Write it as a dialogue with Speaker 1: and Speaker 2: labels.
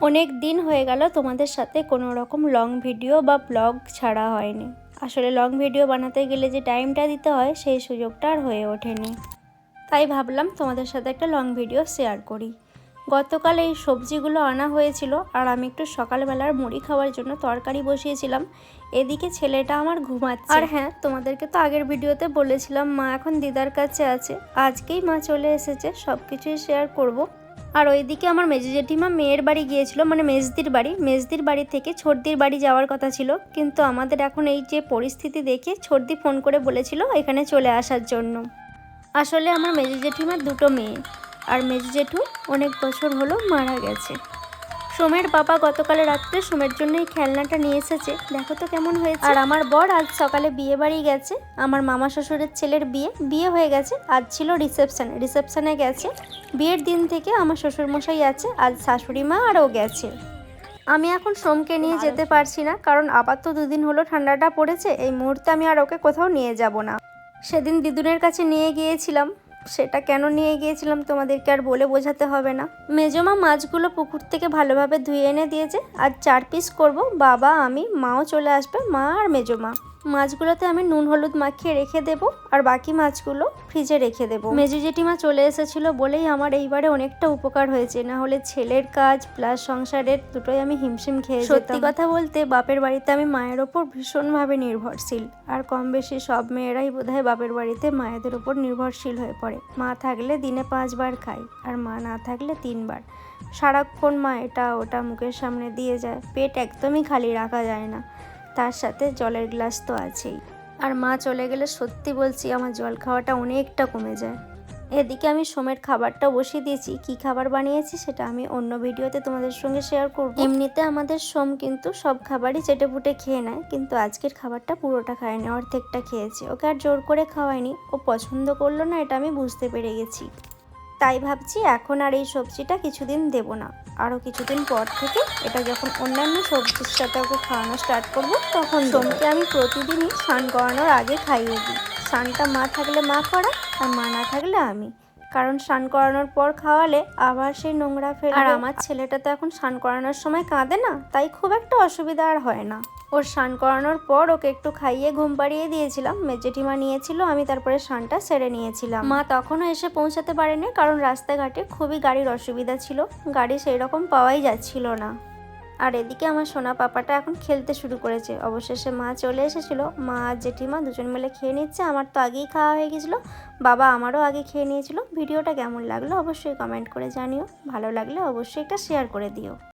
Speaker 1: অনেক দিন হয়ে গেল তোমাদের সাথে কোনো রকম লং ভিডিও বা ব্লগ ছাড়া হয়নি। আসলে লং ভিডিও বানাতে গেলে যে টাইমটা দিতে হয় সেই সুযোগটা আর হয়ে ওঠেনি, তাই ভাবলাম তোমাদের সাথে একটা লং ভিডিও শেয়ার করি। গতকাল এই সবজিগুলো আনা হয়েছিল আর আমি একটু সকালবেলার মুড়ি খাওয়ার জন্য তরকারি বসিয়েছিলাম। এদিকে ছেলেটা আমার ঘুমাচ্ছে। আর হ্যাঁ, তোমাদেরকে তো আগের ভিডিওতে বলেছিলাম মা এখন দিদার কাছে আছে। আজকেই মা চলে এসেছে, সব কিছুই শেয়ার করব। আর ওইদিকে আমার মেজো জেঠিমা মেয়ের বাড়ি গিয়েছিল, মানে মেজদির বাড়ি থেকে ছোটদির বাড়ি যাওয়ার কথা ছিল, কিন্তু আমাদের এখন এই যে পরিস্থিতি দেখে ছোটদি ফোন করে বলেছিল এখানে চলে আসার জন্য। আসলে আমার মেজো জেঠিমার দুটো মেয়ে, আর মেজো জেঠু অনেক বছর হলো মারা গেছে। সোমের বাবা গতকাল রাত্রে সোমের জন্য এই খেলনাটা নিয়ে এসেছে, দেখো তো কেমন হয়েছে। আর আমার বর আজ সকালে বিয়ে বাড়ি গেছে, আমার মামা শ্বশুরের ছেলের বিয়ে হয়ে গেছে। আজ ছিল রিসেপশনে গেছে। বিয়ের দিন থেকে আমার শ্বশুরমশাই আছে, আজ শাশুড়ি মা আরও গেছে। আমি এখন সোমকে নিয়ে যেতে পারছি না, কারণ আবার তো 2 দিন হলো ঠান্ডাটা পড়েছে। এই মুহূর্তে আমি আর ওকে কোথাও নিয়ে যাব না। সেদিন দিদুনের কাছে নিয়ে গিয়েছিলাম, সেটা কেন নিয়ে গিয়েছিলাম তোমাদেরকে আর বলে বোঝাতে হবে না। মেজমা মাছগুলো পুকুর থেকে ভালোভাবে ধুয়ে এনে দিয়েছে। আর 4 পিস করব, বাবা আমি মাও চলে আসবে, মা আর মেজমা। মাছগুলোতে আমি নুন হলুদ মাখিয়ে রেখে দেব, আর বাকি মাছগুলো ফ্রিজে রেখে দেব। মেজো জেঠিমা চলে এসেছিল বলেই আমার এইবারে অনেকটা উপকার হয়েছে, না হলে ছেলের কাজ প্লাস সংসারের দুটোই আমি হিমশিম খেয়ে যেতাম। সত্যি কথা বলতে বাপের বাড়িতে আমি মায়ের ওপর ভীষণভাবে নির্ভরশীল, আর কম বেশি সব মেয়েরাই বোধহয় বাপের বাড়িতে মায়েদের ওপর নির্ভরশীল হয়ে পড়ে। মা থাকলে দিনে 5 বার খাই, আর মা না থাকলে 3 বার। সারাক্ষণ মা এটা ওটা মুখের সামনে দিয়ে যায়, পেট একদমই খালি রাখা যায় না। তার সাথে জলের গ্লাস তো আছেই। আর মা চলে গেলে সত্যি বলছি আমার জল খাওয়াটা অনেকটা কমে যায়। এদিকে আমি সোমের খাবারটা বসিয়ে দিয়েছি। কি খাবার বানিয়েছি সেটা আমি অন্য ভিডিওতে তোমাদের সঙ্গে শেয়ার করব। এমনিতে আমাদের সোম কিন্তু সব খাবারই চেটেপুটে খেয়ে নেয়, কিন্তু আজকের খাবারটা পুরোটা খায়নি, অর্ধেকটা খেয়েছে। ওকে আর জোর করে খাওয়াইনি, ও পছন্দ করলো না, এটা আমি বুঝতে পেরে গেছি। তাই ভাবছি এখন আর এই সবজিটা কিছুদিন দেব না, আরও কিছুদিন পর থেকে এটা যখন অন্যান্য সবজির সাথে ওকে খাওয়ানো স্টার্ট করব তখন। সোমকে আমি প্রতিদিনই স্নান করানোর আগে খাইয়ে দিই। স্নানটা মা থাকলে মা করা, আর মা না থাকলে আমি, কারণ স্নান করানোর পর খাওয়ালে আবার সেই নোংরা ফেলবে। আর আমার ছেলেটা তো এখন স্নান করানোর সময় কাঁদে না, তাই খুব একটা অসুবিধা আর হয় না। ওর স্নান করানোর পর ওকে একটু খাইয়ে ঘুম পাড়িয়ে দিয়েছিলাম, জেঠিমা নিয়েছিল, আমি তারপরে স্নানটা সেরে নিয়েছিলাম। মা তখনও এসে পৌঁছাতে পারেনি, কারণ রাস্তাঘাটে খুবই গাড়ির অসুবিধা ছিল, গাড়ি সেই রকম পাওয়াই যাচ্ছিল না। আর এদিকে আমার সোনা পাপাটা এখন খেলতে শুরু করেছে। অবশেষে মা চলে এসেছিল, মা আর জেঠিমা দুজন মিলে খেয়ে নিচ্ছে। আমার তো আগেই খাওয়া হয়ে গেছিলো, বাবা আমারও আগে খেয়ে নিয়েছিল। ভিডিওটা কেমন লাগলো অবশ্যই কমেন্ট করে জানিও, ভালো লাগলে অবশ্যই একটা শেয়ার করে দিও।